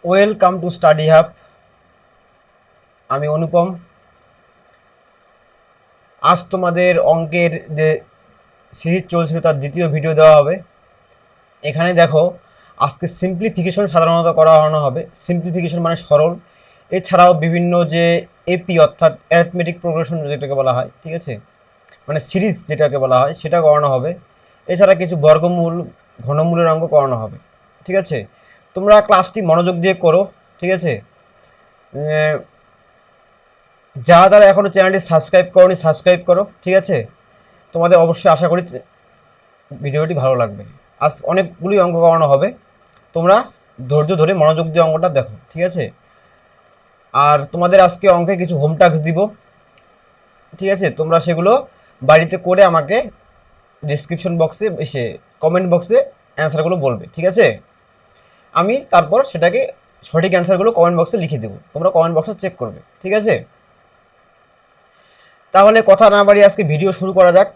Welcome to study hub. আমি অনুপম। আজ তোমাদের অঙ্কের যে সিরিজ চলছিল তার দ্বিতীয় ভিডিও দেওয়া হবে। এখানে দেখো, আজকে সিম্পলিফিকেশন সাধারণত করানো হবে। সিম্পলিফিকেশন মানে সরল। এছাড়াও বিভিন্ন যে এপি অর্থাৎ অ্যারিথমেটিক প্রোগ্রেশন যেটাকে বলা হয়, ঠিক আছে, মানে সিরিজ যেটাকে বলা হয় সেটা করানো হবে। এছাড়া কিছু বর্গমূল, ঘনমূলের অঙ্ক করানো হবে। ঠিক আছে, তোমরা ক্লাসটি মনোযোগ দিয়ে করো। ঠিক আছে, যারা যারা এখনো চ্যানেলটি সাবস্ক্রাইব করোনি সাবস্ক্রাইব করো। ঠিক আছে, তোমাদের অবশ্যই আশা করি ভিডিওটি ভালো লাগবে। আজ অনেকগুলি অঙ্ক করানো হবে, তোমরা ধৈর্য ধরে মনোযোগ দিয়ে অঙ্কটা দেখো। ঠিক আছে, আর তোমাদের আজকে অঙ্কে কিছু হোম টাস্ক দিব। ঠিক আছে, তোমরা সেগুলো বাড়িতে করে আমাকে ডিসক্রিপশন বক্সে এসে কমেন্ট বক্সে অ্যান্সারগুলো বলবে। ঠিক আছে, আমি তারপর সেটাকে সঠিক অ্যান্সারগুলো কমেন্ট বক্সে লিখে দেবো, তোমরা কমেন্ট বক্সে চেক করবে। ঠিক আছে, তাহলে কথা না বাড়িয়ে আজকে ভিডিও শুরু করা যাক।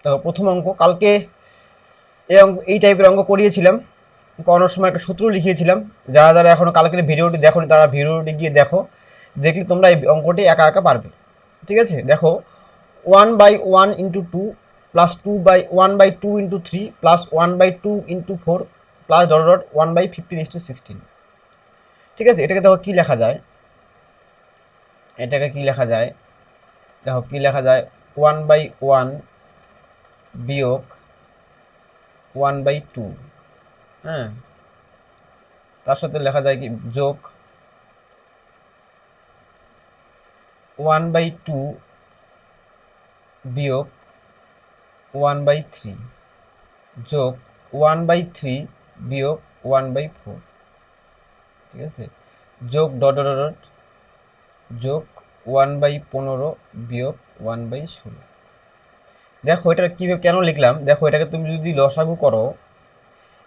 তো প্রথম অঙ্ক, কালকে এই টাইপের অঙ্ক করিয়েছিলাম। করানোর সময় একটা সূত্র লিখিয়েছিলাম। যারা যারা এখনো কালকের ভিডিওটি দেখোনি তারা ভিডিওটি গিয়ে দেখো, দেখলে তোমরা এই অঙ্কটি একা একা পারবে। ঠিক আছে, দেখো, 1/1 × 2 plus 2/1/2 × 3 plus 1/2 × 4 plus dot dot 1/15:16। ঠিক আছে, এটাকে দেখো কি লেখা যায়। এটাকে কি লেখা যায়, দেখো কি লেখা যায়। 1/1 বিয়োগ 1/2, হ্যাঁ, তার সাথে লেখা যায় কি যোগ 1/2 বিয়োগ 1/3 যোগ 1/3 বিয়োগ 1/4। ঠিক আছে, যোগ ডট ডট ডট যোগ 1/15 বিয়োগ 1/16। দেখো এটা কিভাবে কেন লিখলাম, দেখো এটাকে তুমি যদি লসাগু করো,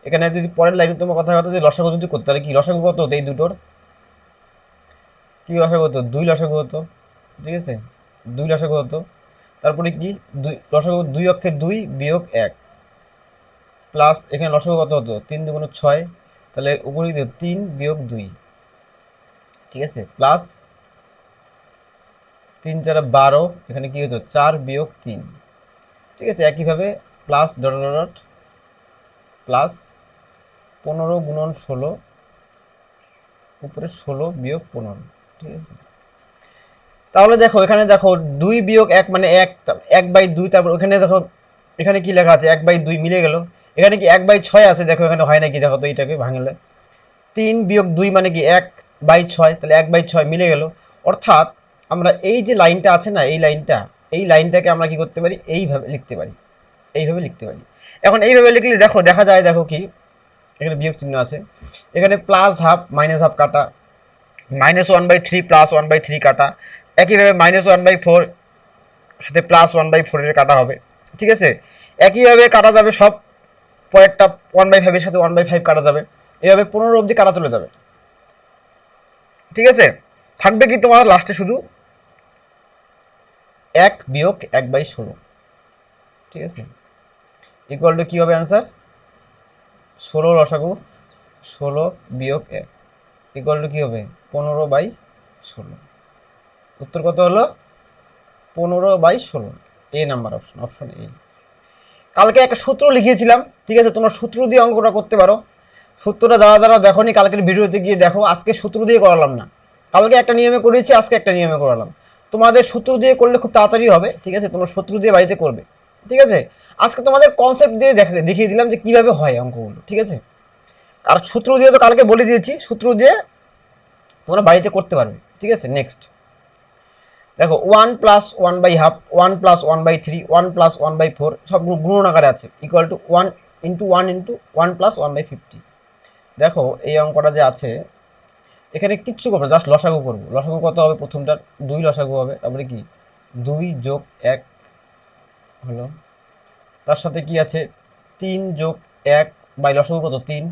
এখানে যদি পরের লাইনে তোমার কথা হতো যে লসাগু যদি করতে, তাহলে কি লসাগু কত হতো এই দুটোর, কি লসাগু হতো, 2 লসাগু হতো। ঠিক আছে, 2 লসাগু হতো। তারপরে কি, দুই লসাগু, 2 অক্ষে 2 বিয়োগ 1 প্লাস এখানে লসাগু কত হতো, 3 2 6, তাহলে উপরে কি 3 বিয়োগ 2। ঠিক আছে, প্লাস 3 4 12, এখানে কি হতো 4 বিয়োগ 3। ঠিক আছে, একইভাবে plus dot dot dot plus 15 × 16 উপরে 16 বিয়োগ 15। ঠিক আছে, তাহলে দেখো এখানে দেখো 2 বিয়োগ 1 মানে 1, 1/2। তারপর ওখানে দেখো এখানে কি লেখা আছে 1/2 মিলে গেল। এখানে কি 1/6 আছে, দেখো এখানে হয় নাকি, দেখো তো এইটাকে ভাঙলে 3 বিয়োগ 2 মানে কি 1/6, তাহলে 1/6 মিলে গেল। অর্থাৎ আমরা এই যে লাইনটা আছে না, এই লাইনটাকে আমরা কি করতে পারি, এইভাবে লিখতে পারি, এইভাবে লিখতে পারি। এখন এইভাবে লিখলে দেখো দেখা যায়, দেখো কি এখানে বিয়োগ চিহ্ন আছে, এখানে প্লাস হাফ মাইনাস হাফ কাটা, -1/3 +1/3 কাটা, একইভাবে -1/4 সাথে +1/4 এর কাটা হবে। ঠিক আছে, একইভাবে কাটা যাবে সব, পরেরটা 1/5 এর সাথে 1/5 কাটা যাবে, এভাবে 15 অবধি কাটা চলে যাবে। ঠিক আছে, থাকবে কি তোমার লাস্টে শুধু 1 বিয়োগ 1/16। ঠিক আছে, ইকুয়াল টু কি হবে অ্যান্সার, 16 লসাগু 16 বিয়োগ 1 ইকুয়াল টু কি হবে 15/16। উত্তর কত হলো, 15/16। এ নাম্বার অপশন, অপশন এ। কালকে একটা সূত্র লিখিয়েছিলাম। ঠিক আছে, তোমরা সূত্র দিয়ে অঙ্কটা করতে পারো। সূত্রটা যারা যারা দেখোনি কালকের ভিডিওতে গিয়ে দেখো। আজকে সূত্র দিয়ে করালাম না, কালকে একটা নিয়মে করিয়েছি, আজকে একটা নিয়মে করালাম। তোমাদের সূত্র দিয়ে করলে খুব তাড়াতাড়ি হবে। ঠিক আছে, তোমরা সূত্র দিয়ে বাড়িতে করবে। ঠিক আছে, আজকে তোমাদের কনসেপ্ট দিয়ে দেখিয়ে দিলাম যে কিভাবে হয় অঙ্কগুলো। ঠিক আছে, আর সূত্র দিয়ে তো কালকে বলে দিয়েছি, সূত্র দিয়ে তোমরা বাড়িতে করতে পারবে। ঠিক আছে, নেক্সট দেখো 1+1/2, 1+1/3, 1+1/4 সব গুণন আকারে আছে, ইকুয়াল টু 1 × 1 × 1 + 1/50। দেখো এই অঙ্কটা যে আছে, এখানে কিচ্ছু করবো, জাস্ট লসাগু করবো। লসাগু কত হবে, প্রথমটার 2 লসাগু হবে, তারপরে কি 2 যোগ 1 হলো, তার সাথে কি আছে 3 যোগ 1 বাই লসাগু কত 3,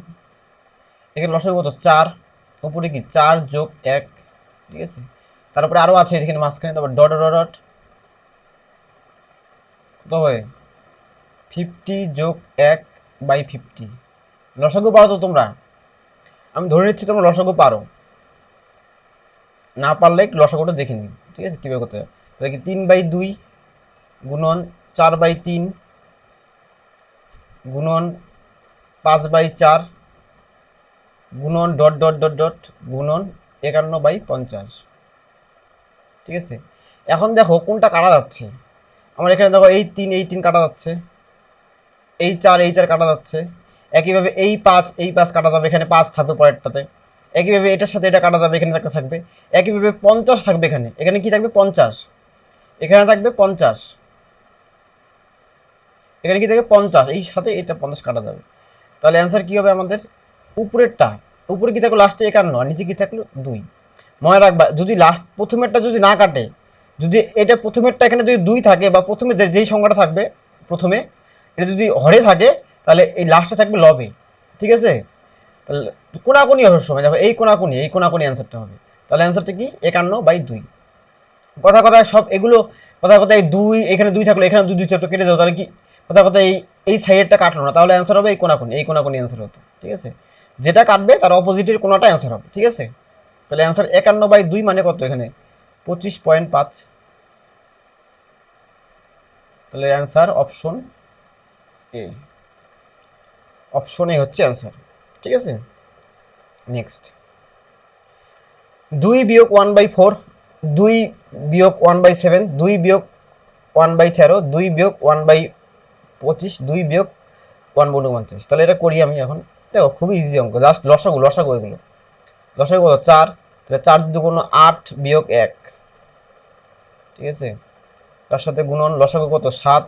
এখানে লসাগু কত 4, উপরে কি 4 যোগ 1। ঠিক আছে, তারপরে আরো আছে এখানে মাঝখানে, তারপর ডট ডট ডট কত হয় 50 যোগ 1/50। লসাগু পারো তো তোমরা, আমি ধরে নিচ্ছি তোমরা লসাগু পারো, না পারলে লসাগুটা দেখে নিন, ঠিক আছে কীভাবে করতে হবে। তাহলে কি 3/2 গুণন 4/3 গুণন 5/4 গুণন ডট ডট ডট ডট গুণন 51/50, ঠিক আছে। এখন দেখো কোনটা কাটা যাচ্ছে। আমার এখানে দেখো এই তিন কাটা যাচ্ছে, এই চার কাটা যাচ্ছে। একইভাবে এই পাঁচ কাটা যাবে, এখানে 5 থাকবে পরেরটাতে। একইভাবে এটার সাথে এটা কাটা যাবে, এখানে একটা থাকবে। একইভাবে 50 থাকবে, এখানে এখানে কি থাকবে 50, এখানে থাকবে 50, এখানে কি থাকবে 50, এই সাথে এটা 50 কাটা যাবে। তাহলে অ্যান্সার কি হবে আমাদের? উপরেরটা, উপরে কি থাকলো লাস্টে 51 আর নিচে কি থাকলো 2। মনে রাখবা যদি লাস্ট প্রথমেরটা যদি না কাটে, যদি এটা প্রথমেরটা এখানে যদি 2 থাকে বা প্রথমে যেই সংখ্যাটা থাকবে প্রথমে এটা যদি হরে থাকে, তাহলে এই লাস্টে থাকবে লবে, ঠিক আছে। তাহলে কোনাকুনি হবে সময়, দেখো এই কোনাকুনি অ্যান্সারটা হবে। তাহলে অ্যান্সারটা কি 51/2। কথা কথায় সব এগুলো, কথা কথায় 2 এখানে 2 থাকলো, এখানে 2 থাকলো, কেটে দাও, তাহলে কি কথা কথায় এই সাইডেরটা কাটলো না, তাহলে অ্যান্সার হবে এই কোনাকুনি অ্যান্সার হতো, ঠিক আছে। যেটা কাটবে তার অপোজিটের কোনাটা অ্যান্সার হবে, ঠিক আছে। তাহলে অ্যান্সার 51/2 মানে কত এখানে 25.5। তাহলে answer option A, option A হচ্ছে অ্যান্সার, ঠিক আছে। নেক্সট, 2 - 1/4, 2 - 1/7, 2 - 1/13, 2 - 1/25, 2 - 1/49। তাহলে এটা করি আমি এখন। দেখো খুবই ইজি অঙ্ক, জাস্ট লসাগু লসাগু এগুলো। লসাগু কত 4, তাহলে 4 দুগুণ 8 বিয়োগ 1, ঠিক আছে। তার সাথে গুণন লসাগু কত 7,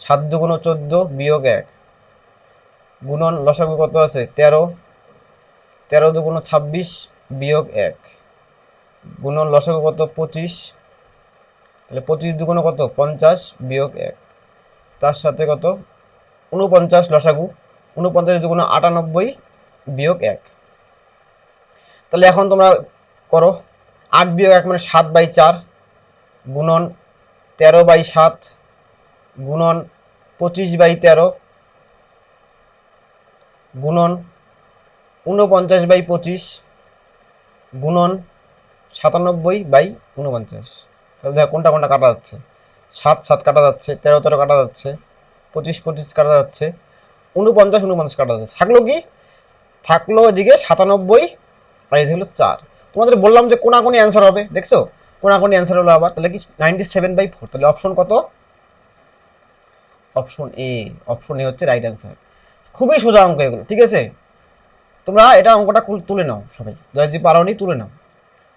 7 দুগুণ 14 বিয়োগ 1, গুণন লসাগু কত আছে 13, 13 দুগুণ 26 বিয়োগ 1, গুণন লসাগু কত 25, তাহলে 25 দুগুণ কত 50 বিয়োগ 1, তার সাথে কত 49 লসাগু, 49 দুগুণ 98 বিয়োগ 1। তাহলে এখন তোমরা করো 8 বিয়োগ 1 মানে 7/4 গুণন 13/7 গুণন 25/13 গুণন 49/25 গুণন 97/49। তাহলে দেখো কোনটা কোনটা কাটা যাচ্ছে, 7 7 কাটা যাচ্ছে, 13 13 কাটা যাচ্ছে, 25 25 কাটা যাচ্ছে, 49 49 কাটা যাচ্ছে। থাকলো কি, থাকলো এদিকে 97 আর এদিকে হলো 4। তোমাদের বললাম যে কোনাকুনি অ্যান্সার হবে, দেখছো কোনাকুনি অ্যান্সার হলো আবার। তাহলে কি 97/4, তাহলে অপশন কত? অপশন এ, অপশন এ হচ্ছে রাইট অ্যান্সার। খুবই সোজা অঙ্ক এগুলো, ঠিক আছে। তোমরা এটা অঙ্কটা তুলে নাও, সবাই যদি পারোনি তুলে নাও।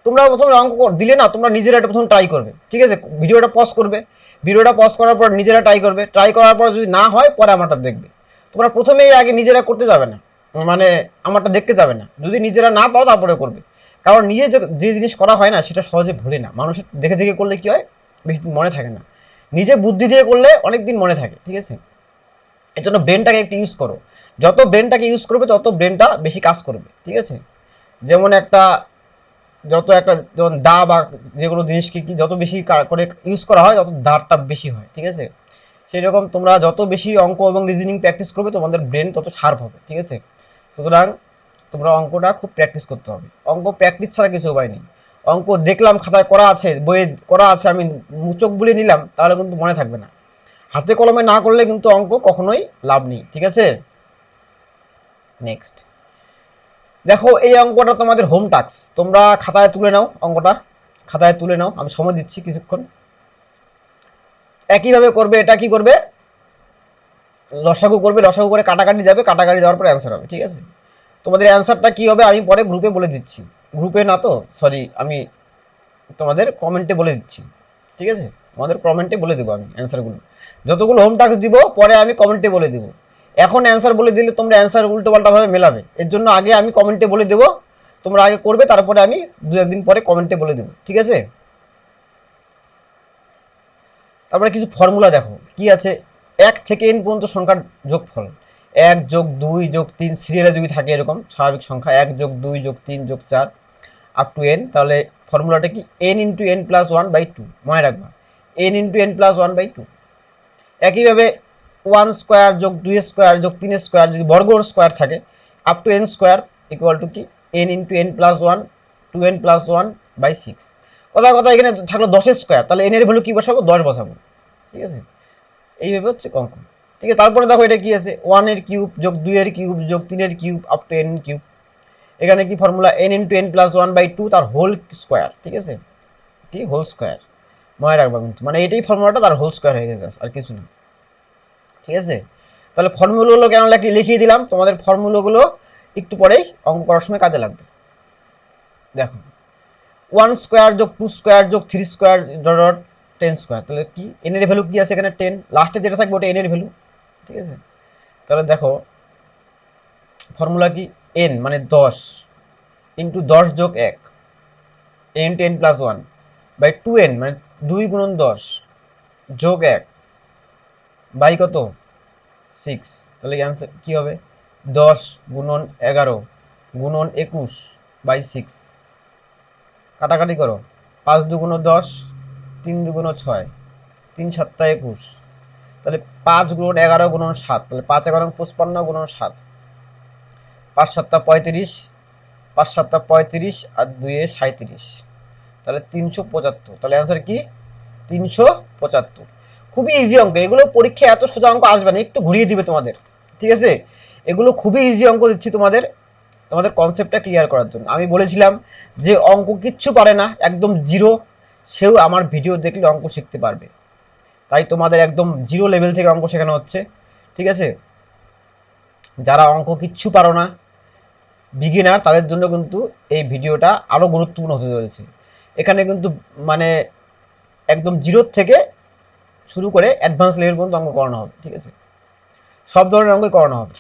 তোমরা প্রথমে অঙ্ক দিলে না, তোমরা নিজেরা এটা প্রথম ট্রাই করবে, ঠিক আছে। ভিডিওটা পজ করবে, ভিডিওটা পজ করার পর নিজেরা ট্রাই করবে, ট্রাই করার পর যদি না হয় পরে আমারটা দেখবে। তোমরা প্রথমেই আগে নিজেরা করতে যাবে না, মানে আমারটা দেখতে যাবে না। যদি নিজেরা না পারো তারপরে করবে, কারণ নিজে যে জিনিস করা হয় না সেটা সহজে ভুলে না। মানুষের দেখে দেখে করলে কি হয়, বেশি দিন মনে থাকে না। নিজে বুদ্ধি দিয়ে করলে অনেক দিন মনে থাকে, ঠিক আছে। এর জন্য ব্রেনটাকে একটু ইউজ করো, যত ব্রেনটাকে ইউজ করবে তত ব্রেনটা বেশি কাজ করবে, ঠিক আছে। যেমন একটা, যত একটা যেমন দা বা যে কোনো জিনিসকে কি যত বেশি করে ইউজ করা হয় তত দাঁড়টা বেশি হয়, ঠিক আছে। সেই রকম তোমরা যত বেশি অঙ্ক এবং রিজনিং প্র্যাকটিস করবে তোমাদের ব্রেন তত শার্প হবে, ঠিক আছে। সুতরাং তোমরা অঙ্কটা খুব প্র্যাকটিস করতে হবে, অঙ্ক প্র্যাকটিস ছাড়া কিছু উপায় নেই। অঙ্ক দেখলাম খাতায় করা আছে, বইয়ে করা আছে, আমি চোখ বুলিয়ে নিলাম, তাহলে কিন্তু মনে থাকবে না। হাতে কলমে না করলে কিন্তু অঙ্ক কখনোই লাভ নেই, ঠিক আছে। নেক্সট, দেখো এই অঙ্কটা তোমাদের হোম টাস্ক, তোমরা খাতায় তুলে নাও, অঙ্কটা খাতায় তুলে নাও, আমি সময় দিচ্ছি কিছুক্ষণ। একইভাবে করবে, এটা কি করবে, লসাগু করবে, লসাগু করে কাটাকাটি যাবে, কাটাকাটি যাওয়ার পর অ্যান্সার হবে, ঠিক আছে। তোমাদের অ্যান্সারটা কি হবে আমি পরে গ্রুপে বলে দিচ্ছি, গ্রুপে না তো সরি, আমি তোমাদের কমেন্টে বলে দিচ্ছি, ঠিক আছে। তোমাদের কমেন্টে বলে দেবো আমি অ্যান্সারগুলো, যতগুলো হোম টাস্ক দিব পরে আমি কমেন্টে বলে দিব। এখন অ্যান্সার বলে দিলে তোমরা অ্যান্সার উল্টোপাল্টাভাবে মেলাবে, এর জন্য আগে আমি কমেন্টে বলে দেবো, তোমরা আগে করবে, তারপরে আমি দু একদিন পরে কমেন্টে বলে দেবো, ঠিক আছে। তারপরে কিছু ফর্মুলা দেখো কি আছে, 1 থেকে n পর্যন্ত সংখ্যার যোগফল, 1 যোগ 2 যোগ 3 সিরিয়ালে যদি থাকে এরকম স্বাভাবিক সংখ্যা, 1 যোগ 2 যোগ 3 যোগ 4 আপ টু n, তাহলে ফর্মুলাটা কি n ইন্টু n প্লাস 1/2, মনে রাখবা n ইন্টু n প্লাস 1/2। একইভাবে 1 স্কোয়ার যোগ 2 স্কোয়ার যোগ 3 স্কোয়ার যদি বর্গ স্কোয়ার থাকে up to n square equal to কি n into N plus one, 2n plus one by six. কথা কথা এখানে থাকলো 10 স্কোয়ার, তাহলে এন এর ভ্যালু কি বসাবো, 10 বসাবো। ঠিক আছে, এইভাবে হচ্ছে অঙ্ক। ঠিক আছে, তারপরে দেখো এটা কি আছে, 1 এর কিউব যোগ 2 এর কিউব যোগ 3 এর cube up to n cube. এখানে কি formula, n into N plus one by two তার হোল স্কোয়ার। ঠিক আছে, কি হোল স্কোয়ার, মনে রাখবা কিন্তু, মানে এটাই ফর্মুলাটা, তার হোল স্কোয়ার হয়ে গেছে আর কিছু না। ঠিক আছে, তাহলে ফর্মুলাগুলো কেন লিখিয়ে দিলাম, তোমাদের ফর্মুলাগুলো একটু পরেই অঙ্ক করার সময় কাজে লাগবে। দেখো 1 স্কোয়ার যোগ 2 স্কোয়ার যোগ 3 স্কোয়ার ডট 10 স্কোয়ার, তাহলে কি এন এর ভ্যালু কি আছে এখানে 10, লাস্টে যেটা থাকবে ওটা এন এর ভ্যালু। ঠিক আছে, তাহলে দেখো ফর্মুলা কি, এন মানে 10 ইন্টু 10 যোগ 1, N ten plus one by 2n মানে 2 গুণন 10 যোগ 1 বাই কত 6। তাহলে অ্যান্সার কি হবে, 10 গুণন 11 গুণন 21 বাই 6। কাটাকাটি করো, 5 দুগুণ 10, 3 দুগুণ 6, 3 সাতটা 21, তাহলে 5 গুণন 11 গুণন 7, তাহলে 5 11 55 গুণন 7, 5 সাতটা 35, 5 সাতটা 35 আর 2 এ 37, তাহলে 375। তাহলে অ্যান্সার কি 375। খুবই ইজি অঙ্ক এগুলো, পরীক্ষায় এত সোজা অঙ্ক আসবে না, একটু ঘুরিয়ে দিবে তোমাদের। ঠিক আছে, এগুলো খুবই ইজি অঙ্ক দিচ্ছি তোমাদের, তোমাদের কনসেপ্টটা ক্লিয়ার করার জন্য। আমি বলেছিলাম যে অঙ্ক কিচ্ছু পারে না, একদম জিরো, সেও আমার ভিডিও দেখলে অঙ্ক শিখতে পারবে। তাই তোমাদের একদম জিরো লেভেল থেকে অঙ্ক শেখানো হচ্ছে। ঠিক আছে, যারা অঙ্ক কিচ্ছু পারো না, বিগিনার, তাদের জন্য কিন্তু এই ভিডিওটা আরও গুরুত্বপূর্ণ হতে চলেছে। এখানে কিন্তু মানে একদম জিরোর থেকে শুরু করে অ্যাডভান্স লেভেল পর্যন্ত অঙ্ক করানো হবে। ঠিক আছে, সব ধরনের অঙ্কই করানো হবে।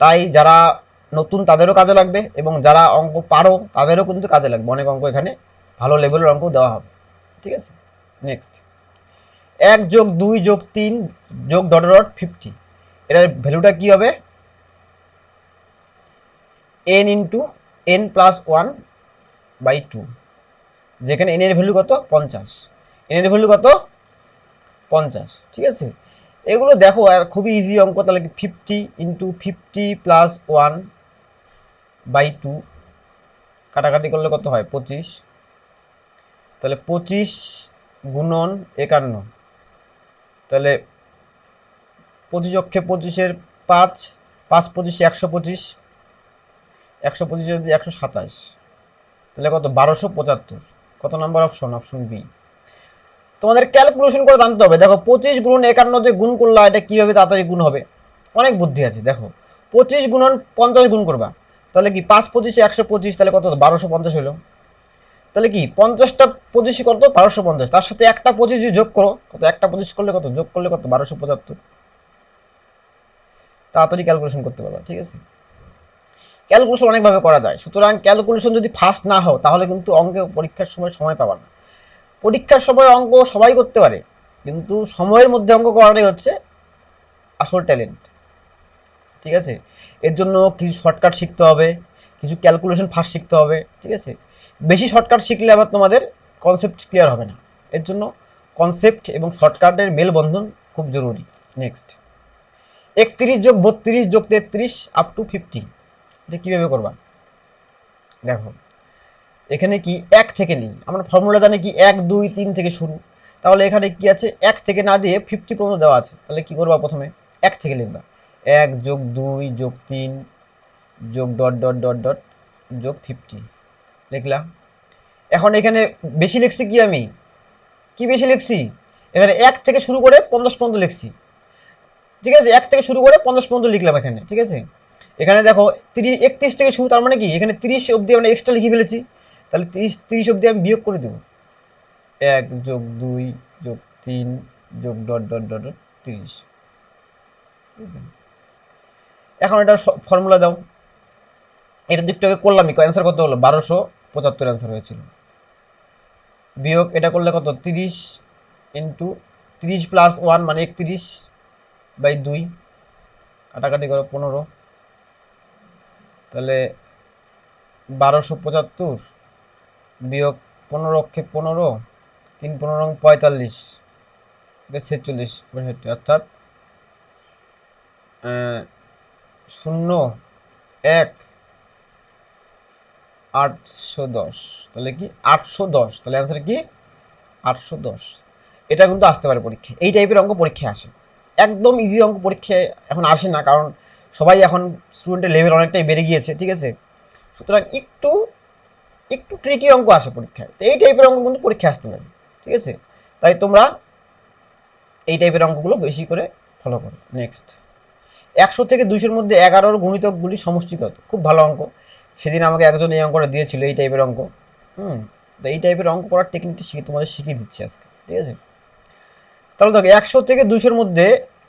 তাই যারা নতুন তাদেরও কাজে লাগবে, এবং যারা অঙ্ক পারো তাদেরও কিন্তু কাজে লাগবে, অনেক অঙ্ক এখানে ভালো লেভেলের অঙ্ক দেওয়া হবে। ঠিক আছে, নেক্সট 1 যোগ 2 যোগ 3 যোগ ডট ডট 50, এটার ভ্যালুটা কি হবে, n into N plus one by two, যেখানে n এর ভ্যালু কত 50, n এর ভ্যালু কত 50। ঠিক আছে, এগুলো দেখো আর খুবই ইজি অঙ্ক। তাহলে কি 50 into 50 plus one by two, কাটাকাটি করলে কত হয় 25, তাহলে 25 গুণন 51, তাহলে 25 অক্ষে 25-এর 5, 5 25 125, 125 যদি 127, তাহলে কত 1275। কত নাম্বার অপশন, অপশন বি। তোমাদের ক্যালকুলেশন করে জানতে হবে। দেখো 25 গুণন 51 যে গুণ করলা, এটা কিভাবে তাড়াতাড়ি গুণ হবে, অনেক বুদ্ধি আছে। দেখো 25 গুণন 50 গুণ করবা, তাহলে কি 5 25 125, তাহলে কত 1250 হলো। তাহলে কি 50টা 25 কত 1250, তার সাথে একটা 25 যদি যোগ করো, কত একটা 25 করলে কত যোগ করলে কত 1275, তাড়াতাড়ি ক্যালকুলেশন করতে পারবা। ঠিক আছে, ক্যালকুলেশন অনেকভাবে করা যায়, সুতরাং ক্যালকুলেশন যদি ফাস্ট না হও তাহলে কিন্তু অঙ্কে পরীক্ষার সময় সময় পাবা না। পরীক্ষার সময় অঙ্ক সবাই করতে পারে, কিন্তু সময়ের মধ্যে অঙ্ক করাটাই হচ্ছে আসল ট্যালেন্ট। ঠিক আছে, এর জন্য কিছু শর্টকাট শিখতে হবে, কিছু ক্যালকুলেশন ফার্স্ট শিখতে হবে। ঠিক আছে, বেশি শর্টকাট শিখলে আবার তোমাদের কনসেপ্ট ক্লিয়ার হবে না। এর জন্য কনসেপ্ট এবং শর্টকাটের মেলবন্ধন খুব জরুরি। নেক্সট 31 যোগ 32 যোগ 33 আপ টু 50, এটা কীভাবে করবা, দেখো এখানে কি এক থেকে নিই, আমরা ফর্মুলা জানি কি 1 2 3 থেকে শুরু, তাহলে এখানে কি আছে 1 থেকে না দিয়ে 50 পর্যন্ত দেওয়া আছে, তাহলে কি করবা, প্রথমে 1 থেকে লিখবা, 1 যোগ 2 যোগ 3 যোগ ডট ডট ডট ডট যোগ 50 লিখলাম। এখন এখানে বেশি লিখছি কি, আমি কি বেশি লিখছি, এখানে 1 থেকে শুরু করে 50 পর্যন্ত লিখছি। ঠিক আছে, 1 থেকে শুরু করে 50 পর্যন্ত লিখলাম এখানে। ঠিক আছে, এখানে দেখো 30 31 থেকে শুরু, তার মানে কি এখানে 30 অবধি আমরা এক্সট্রা লিখে ফেলেছি, তাহলে 30 অবধি আমি বিয়োগ করে দেবো, 1 যোগ 2 যোগ 3 যোগ ডট ডট ডট ডট 30। ঠিক আছে, এখন এটা ফর্মুলা দাও, এটা দিকটা করলামই, অ্যান্সার কত হলো 1275 অ্যান্সার হয়েছিল। বিয়োগ এটা করলে কত 30 ইন্টু 30 প্লাস ওয়ান মানে 31 বাই 2, কাটাকাটি করো 15, তাহলে 1275 বিয়োগ 15 অক্ষে 15, 3 15 45, 46 65, অর্থাৎ 0 1 810, তাহলে কি 810, তাহলে অ্যান্সার কি 810। এটা কিন্তু আসতে পারে পরীক্ষায়, এই টাইপের অঙ্ক পরীক্ষায় আসে। একদম ইজি অঙ্ক পরীক্ষায় এখন আসে না, কারণ সবাই এখন স্টুডেন্টের লেভেল অনেকটাই বেড়ে গিয়েছে, ঠিক আছে। সুতরাং একটু একটু ট্রিকি অঙ্ক আসে পরীক্ষায়, তো এই টাইপের অঙ্ক কিন্তু পরীক্ষায় আসতে পারে, ঠিক আছে। তাই তোমরা এই টাইপের অঙ্কগুলো বেশি করে ফলো করো। নেক্সট, 100 থেকে 200-র মধ্যে 11-র গুণিতকগুলি সমষ্টি কত? খুব ভালো অঙ্ক, সেদিন আমাকে একজন এই অঙ্কটা দিয়েছিল, এই টাইপের অঙ্ক। হুম, তো এই টাইপের অঙ্ক করার টেকনিকটা তোমাদের শিখিয়ে দিচ্ছি আজকে, ঠিক আছে। তাহলে দেখো 100 থেকে 200-র মধ্যে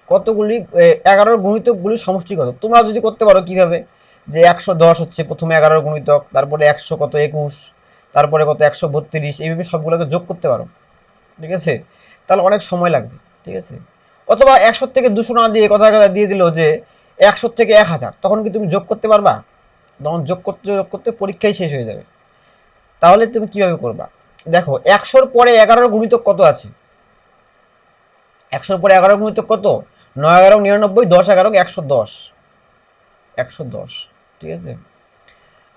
কতগুলি 11-র গুণিতকগুলির সমষ্টি কত? তোমরা যদি করতে পারো কিভাবে, যে 110 হচ্ছে প্রথমে 11-র গুণিতক, তারপরে 100 কত 21, তারপরে কত 132, এইভাবে সবগুলোকে যোগ করতে পারো, ঠিক আছে। তাহলে অনেক সময় লাগবে, ঠিক আছে। অথবা 100 থেকে 200 না দিয়ে কথা কথা দিয়ে দিল যে 100 থেকে 1000, তখন কি তুমি যোগ করতে পারবা? তখন যোগ করতে যোগ করতে পরীক্ষাই শেষ হয়ে যাবে। তাহলে তুমি কিভাবে করবা? দেখো 100-র পরে 11-র গুণিতক কত আছে? 100-র পরে 11-র গুণিতক কত? 9 11 99, 10 11 110, 110, ঠিক আছে।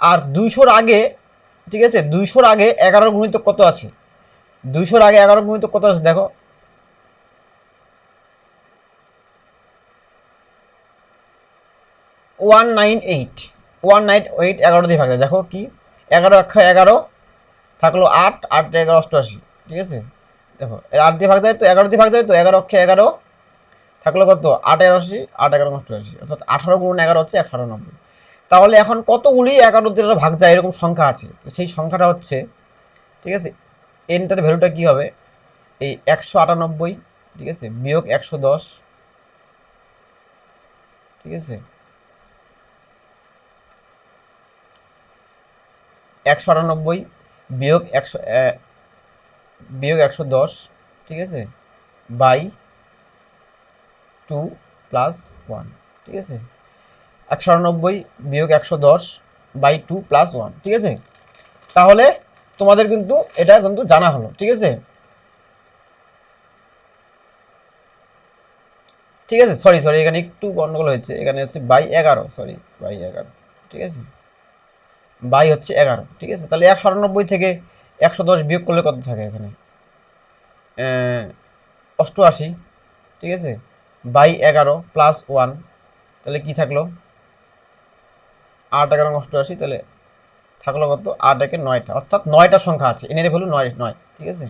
আর 200-র আগে, ঠিক আছে, 200-র আগে 11-র গুণিতক কত আছে? 200-র আগে 11-র গুণিতক কত আছে দেখো, 198, 198 11 দিয়ে ভাগ যায়, দেখো কি 11 অক্ষর 11 থাকলো 8, 8 11 88, ঠিক আছে। দেখো 8 দিয়ে ভাগ যায় তো, 11 দিয়ে ভাগ যায় তো, 11 অক্ষে 11 থাকলো কত 8 81, 8 11 88, অর্থাৎ 18 গুণ 11 হচ্ছে 198। তাহলে এখন কতগুলি 11 দিয়ে ভাগ যায় এরকম সংখ্যা আছে, তো সেই সংখ্যাটা হচ্ছে, ঠিক আছে, এনটার ভ্যালুটা কি হবে, এই 198, ঠিক আছে, বিয়োগ 110, ঠিক আছে, 198 বিয়োগ 100 বিয়োগ 110, ঠিক আছে, বাই 2 প্লাস 1, ঠিক আছে। 198 বিয়োগ 110 বাই 2 প্লাস 1, ঠিক আছে। তাহলে তোমাদের কিন্তু এটা কিন্তু জানা হলো, ঠিক আছে। ঠিক আছে, সরি সরি, এখানে একটু গন্ডগোল হয়েছে, এখানে হচ্ছে বাই 11, সরি বাই 11, ঠিক আছে, বাই হচ্ছে 11, ঠিক আছে। তাহলে 198 থেকে 110 বিয়োগ করলে কত থাকে এখানে, 88, ঠিক আছে, বাই 11 প্লাস 1, তাহলে কি থাকলো 8 11 88, তাহলে থাকলো কত 8 একে 9টা, অর্থাৎ 9টা সংখ্যা আছে, এনের ভ্যালু 9 9, ঠিক আছে।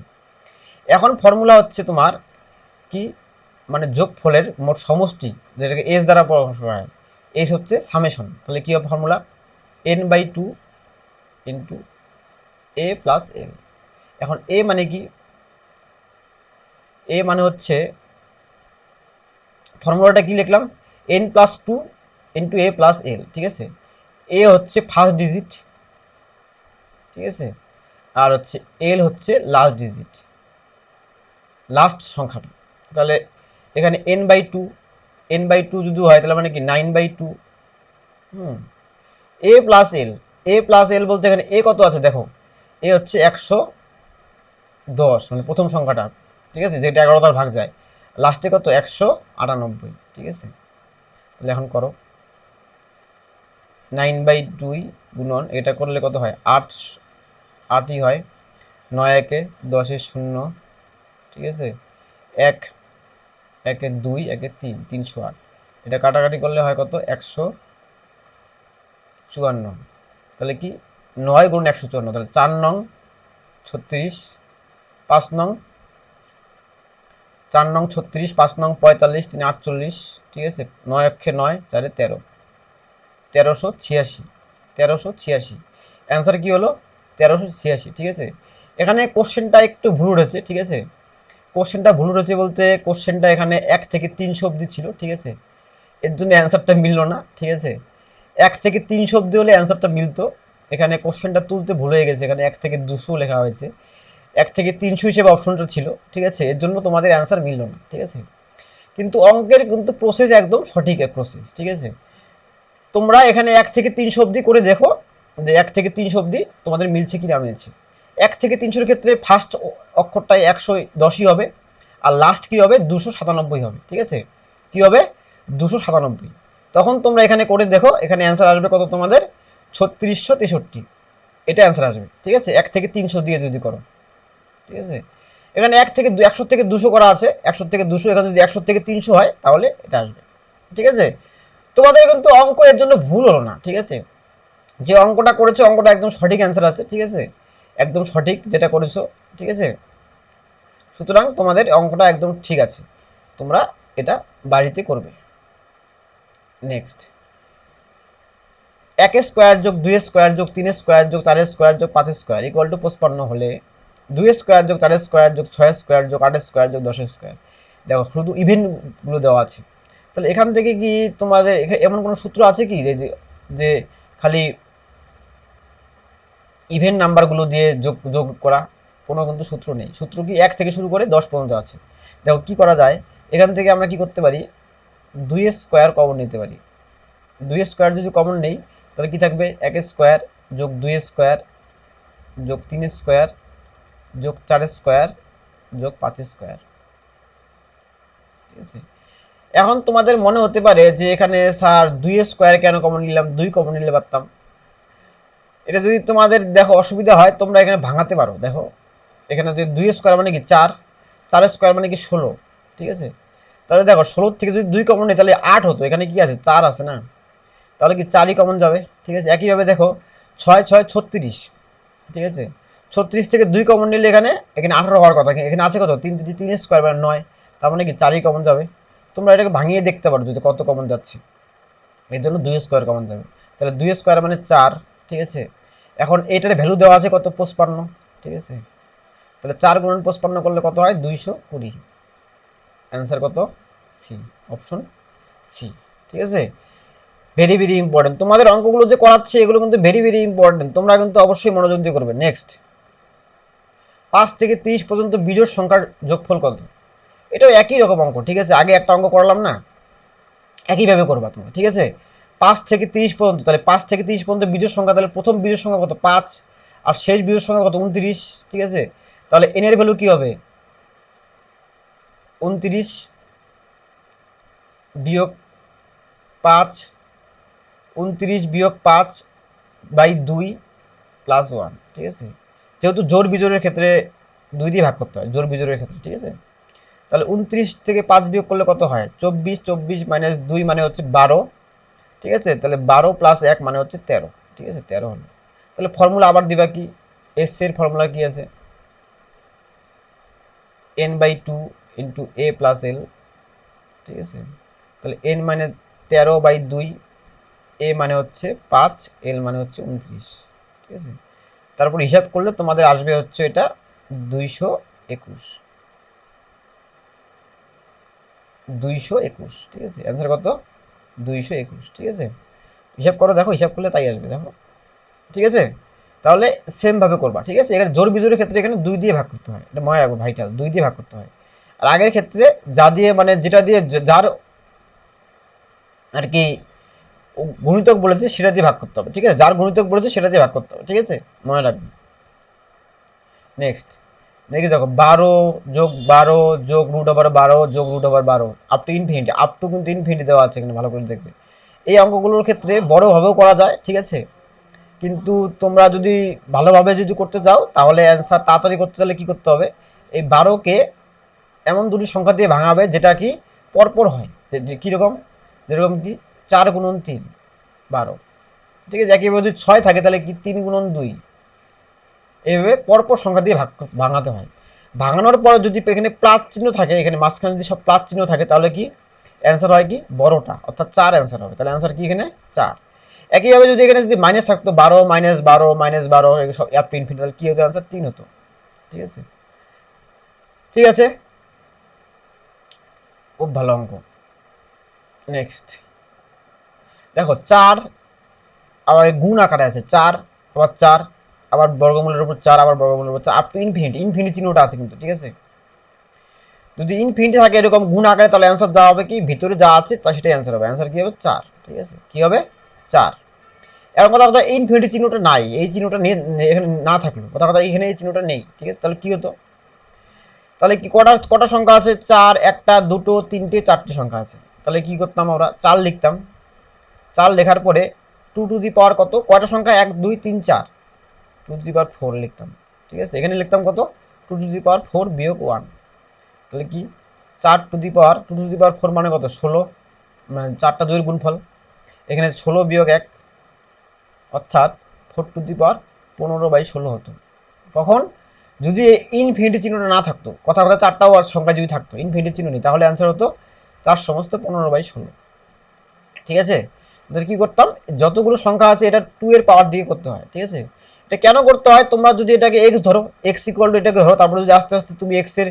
এখন ফর্মুলা হচ্ছে তোমার কি, মানে যোগফলের মোট সমষ্টি, যেটাকে এস দ্বারা প্রকাশ করা হয়, এস হচ্ছে সামেশন, তাহলে কি হবে ফর্মুলা, n/2 ইন্টু এ প্লাস এল। এখন এ মানে কি, এ মানে হচ্ছে, ফর্মুলাটা কি লিখলাম, n+2 ইন্টু এ প্লাস এল, ঠিক আছে। এ হচ্ছে ফার্স্ট ডিজিট, ঠিক আছে, আর হচ্ছে এল হচ্ছে লাস্ট ডিজিট, লাস্ট সংখ্যাটা। তাহলে এখানে n/2, n/2 যদি হয় তাহলে মানে কি 9/2, হুম, এ প্লাস এল, এ প্লাস এল বলতে এখানে এ কত আছে দেখো, এ হচ্ছে 110, মানে প্রথম সংখ্যাটা, ঠিক আছে, যেটা 11 দ্বারা ভাগ যায়, লাস্টে কত 198, ঠিক আছে। তাহলে এখন করো 9/2 গুণন এটা করলে কত হয় 8, 8ই হয়, 9 একে 10 শূন্য, ঠিক আছে, 1 1 2 1 3, 308, এটা কাটাকাটি করলে হয় কত 154, তাহলে কি 9 গুণ 154, তাহলে 4 নং 36, 5 নং 4 নং 36, 5 নং 45, 3 48, ঠিক আছে, 9 অক্ষে 9 4 13, 1386, 1386, অ্যান্সার কি হলো 1386, ঠিক আছে। এখানে কোশ্চেনটা একটু ভুল উঠেছে, ঠিক আছে, কোশ্চেনটা ভুল উঠেছে বলতে কোশ্চেনটা এখানে 1 থেকে 300 অব্দি ছিল, ঠিক আছে, এর জন্য অ্যান্সারটা মিললো না, ঠিক আছে। 1 থেকে 300 অব্দি হলে অ্যান্সারটা মিলতো, এখানে কোশ্চেনটা তুলতে ভুল হয়ে গেছে, এখানে 1 থেকে 200 লেখা হয়েছে, 1 থেকে 300 হিসেবে অপশনটা ছিল, ঠিক আছে, এর জন্য তোমাদের অ্যান্সার মিললো না, ঠিক আছে। কিন্তু অঙ্কের কিন্তু প্রসেস একদম সঠিক এক প্রসেস, ঠিক আছে। তোমরা এখানে 1 থেকে 300 অব্দি করে দেখো, যে 1 থেকে 300 অব্দি তোমাদের মিলছে কি না মিলছে। 1 থেকে 300-র ক্ষেত্রে ফার্স্ট অক্ষরটাই 110ই হবে, আর লাস্ট কি হবে 297 হবে, ঠিক আছে, কি হবে 297। তখন তোমরা এখানে করে দেখো, এখানে অ্যান্সার আসবে কত তোমাদের 3663, এটা অ্যান্সার আসবে, ঠিক আছে, 1 থেকে 300 দিয়ে যদি করো, ঠিক আছে। এখানে 100 থেকে 200 করা আছে, 100 থেকে 200, এখানে যদি 100 থেকে 300 হয় তাহলে এটা আসবে, ঠিক আছে। তোমাদের কিন্তু অঙ্ক এর জন্য ভুল হলো না, ঠিক আছে। যে অঙ্কটা করেছো অঙ্কটা একদম সঠিক অ্যান্সার আছে, ঠিক আছে, একদম সঠিক যেটা করেছো, ঠিক আছে। সুতরাং তোমাদের অঙ্কটা একদম ঠিক আছে, তোমরা এটা বাড়িতে করবে। নেক্সট, 1 স্কোয়ার যোগ 2 স্কোয়ার যোগ 3 স্কোয়ার যোগ 4 স্কোয়ার যোগ 5 স্কোয়ার ইকুয়াল টু 55 হলে 2 স্কোয়ার যোগ 4 স্কোয়ার যোগ 6 স্কোয়ার যোগ 8 স্কোয়ার যোগ 10 স্কোয়ার, দেখো শুধু ইভেন্ট গুলো দেওয়া আছে। তাহলে এখান থেকে কি তোমাদের এমন কোনো সূত্র আছে কি যে যে খালি ইভেন্ট নাম্বারগুলো দিয়ে যোগ যোগ করা? কোনো কিন্তু সূত্র নেই। সূত্র কি 1 থেকে শুরু করে 10 পর্যন্ত আছে। দেখো কি করা যায়, এখান থেকে আমরা কি করতে পারি, 2 স্কোয়ার কমন নিতে পারি। 2 স্কোয়ার যদি কমন নেই তাহলে কি থাকবে, 1 স্কোয়ার যোগ 2 স্কোয়ার যোগ 3 স্কোয়ার যোগ 4 স্কোয়ার যোগ 5 স্কোয়ার, ঠিক আছে। এখন তোমাদের মনে হতে পারে যে এখানে স্যার 2 স্কোয়ার কেন কমন নিলাম, 2 কমন নিলে পারতাম। এটা যদি তোমাদের দেখো অসুবিধা হয় তোমরা এখানে ভাঙাতে পারো। দেখো এখানে যদি 2 স্কোয়ার মানে কি 4, 4 স্কোয়ার মানে কি 16, ঠিক আছে। তাহলে দেখো 16 থেকে যদি 2 কমন নেই তাহলে 8 হতো, এখানে কি আছে 4 আছে না, তাহলে কি 4ই কমন যাবে, ঠিক আছে। একইভাবে দেখো 6 6 36, ঠিক আছে। 36 থেকে 2 কমন নিলে এখানে এখানে 18 হওয়ার কথা, এখানে আছে কত 3 3 স্কোয়ার মানে 9, তার মানে কি 4ই কমন যাবে। তোমরা এটাকে ভাঙিয়ে দেখতে পারো যদি কত কমন যাচ্ছে, এর জন্য 2 স্কোয়ার কমন যাবে। তাহলে 2 স্কোয়ার মানে 4, ঠিক আছে। এখন এইটার ভ্যালু দেওয়া আছে কত 55, ঠিক আছে। তাহলে 4 গুণন 55 করলে কত হয় 220, অ্যান্সার কত সি, অপশন সি, ঠিক আছে। ভেরি ভেরি ইম্পর্টেন্ট, তোমাদের অঙ্কগুলো যে করাচ্ছে এগুলো কিন্তু ভেরি ভেরি ইম্পর্টেন্ট, তোমরা কিন্তু অবশ্যই মনোযোগ দিয়ে করবে। নেক্সট, 5 থেকে 30 পর্যন্ত বিজোড় সংখ্যার যোগফল কত? এটাও একই রকম অঙ্ক, ঠিক আছে। আগে একটা অঙ্ক করলাম না, একইভাবে করবা তুমি, ঠিক আছে। 5 থেকে 30 পর্যন্ত, তাহলে 5 থেকে 30 পর্যন্ত বিজোড় সংখ্যা, তাহলে প্রথম বিজোড় সংখ্যা কত 5, আর শেষ বিজোড় সংখ্যা কত 29, ঠিক আছে। তাহলে এন এর ভ্যালু কি হবে 29 বিয়োগ 5, 29 বিয়োগ 5 বাই 2 প্লাস 1, ঠিক আছে। যেহেতু জোড় বিজোড়ের ক্ষেত্রে 2 দিয়ে ভাগ করতে হয়, জোড় বিজোড়ের ক্ষেত্রে, ঠিক আছে। তাহলে 29 থেকে 5 বিয়োগ করলে কত হয় 24, 24 মাইনাস 2 মানে হচ্ছে 12, ঠিক আছে। তাহলে 12 প্লাস 1 মানে হচ্ছে 13, ঠিক আছে, 13 হলো। তাহলে ফর্মুলা আবার দিবা কি, এস এর ফর্মুলা কি আছে, n/2 ইন্টু এ প্লাস এল, ঠিক আছে। তাহলে n মানে 13/2, এ মানে হচ্ছে 5, এল মানে হচ্ছে 29, ঠিক আছে। তারপর হিসাব করলে তোমাদের আসবে হচ্ছে এটা 221, 221, ঠিক আছে। অ্যান্সার কত 221, ঠিক আছে। হিসাব করো, দেখো হিসাব করলে তাই আসবে, দেখো, ঠিক আছে। তাহলে সেম ভাবে করবা, ঠিক আছে। এখানে জোর বিজোরের ক্ষেত্রে এখানে 2 দিয়ে ভাগ করতে হয়, এটা মনে রাখবো ভাইটাল, 2 দিয়ে ভাগ করতে হয়। আর আগের ক্ষেত্রে যা দিয়ে মানে যেটা দিয়ে যার আর কি গুণিতক বলেছে সেটা দিয়ে ভাগ করতে হবে, ঠিক আছে। যার গুণিতক বলেছে সেটা দিয়ে ভাগ করতে হবে, ঠিক আছে, মনে রাখবে। নেক্সট, দেখি দেখো 12 যোগ 12 যোগ √12 যোগ √12 up to infinity, up to কিন্তু ইনফিনিটি দেওয়া আছে এখানে, ভালো করে দেখবে। এই অঙ্কগুলোর ক্ষেত্রে বড়ভাবেও করা যায়, ঠিক আছে। কিন্তু তোমরা যদি ভালোভাবে যদি করতে চাও তাহলে অ্যান্সার তাড়াতাড়ি করতে চাইলে কি করতে হবে, এই 12কে এমন দুটি সংখ্যা দিয়ে ভাঙাবে যেটা কি পরপর হয়, যে কীরকম, যেরকম কি 4 গুণন 3 12, ঠিক আছে। একইভাবে যদি 6 থাকে তাহলে কি 3 গুণন 2, এইভাবে পরপর সংখ্যা দিয়ে ভাঙাতে হয়। ভাঙানোর পর যদি এখানে প্লাস চিহ্ন থাকে, এখানে মাঝখানে যদি সব প্লাস চিহ্ন থাকে তাহলে কি অ্যান্সার হয় কি বড়টা, অর্থাৎ 4 অ্যান্সার হবে। তাহলে অ্যান্সার কি এখানে 4। একইভাবে যদি এখানে যদি মাইনাস থাকতো 12 মাইনাস 12 মাইনাস 12 সব আপ টু ইনফিনিটি, তাহলে কি হতো অ্যান্সার 3 হতো, ঠিক আছে। ঠিক আছে, খুব ভালো অঙ্ক। নেক্সট দেখো 4 আবার গুণ আকারে আছে, 4 আবার 4 আবার বর্গমূলের উপর 4 আবার বর্গমূলের উপর 4 আপ টু ইনফিনিটি, ইনফিনিটি চিহ্নটা আছে কিন্তু, ঠিক আছে। যদি ইনফিনিটি থাকে এরকম গুণ আকারে তাহলে অ্যান্সার যা হবে কি ভিতরে যা আছে তা সেটাই অ্যান্সার হবে। অ্যান্সার কি হবে 4, ঠিক আছে, কি হবে 4। এর কথা কথা ইনফিনিটি চিহ্নটা নাই, এই চিহ্নটা এখানে না থাকলো, কথা কথা এখানে এই চিহ্নটা নেই, ঠিক আছে। তাহলে কি হতো, তাহলে কি কটা কটা সংখ্যা আছে 4, একটা দুটো তিনটে চারটে সংখ্যা আছে। তাহলে কি করতাম আমরা 4 লিখতাম, 4 লেখার পরে 2 টু দি পাওয়ার কত কয়টা সংখ্যা 1 2 3 4, 2^4 লিখতাম, ঠিক আছে। এখানে লিখতাম কত, 2^4 বিয়োগ 1, তাহলে কি 2^4 মানে কত 16, মানে 4টা 2 এর গুণফল। এখানে 16 বিয়োগ 1 অর্থাৎ 4^15/16 হতো। কখন, যদি ইনফিনিটি চিহ্নটা না থাকতো, কথা 4টাও আর সংখ্যা যদি থাকতো, ইনফিনিটি চিহ্ন নেই, তাহলে অ্যান্সার হতো 4^15/16, ঠিক আছে। তাহলে কি করতাম, যতগুলো সংখ্যা আছে এটা 2 এর পাওয়ার দিয়ে করতে হয়, ঠিক আছে। এটা কেন করতে হয়, তোমরা যদি এটাকে x ধরো, x ইকুয়াল টু এটাকে ধরো, তারপরে যদি আস্তে আস্তে তুমি x এর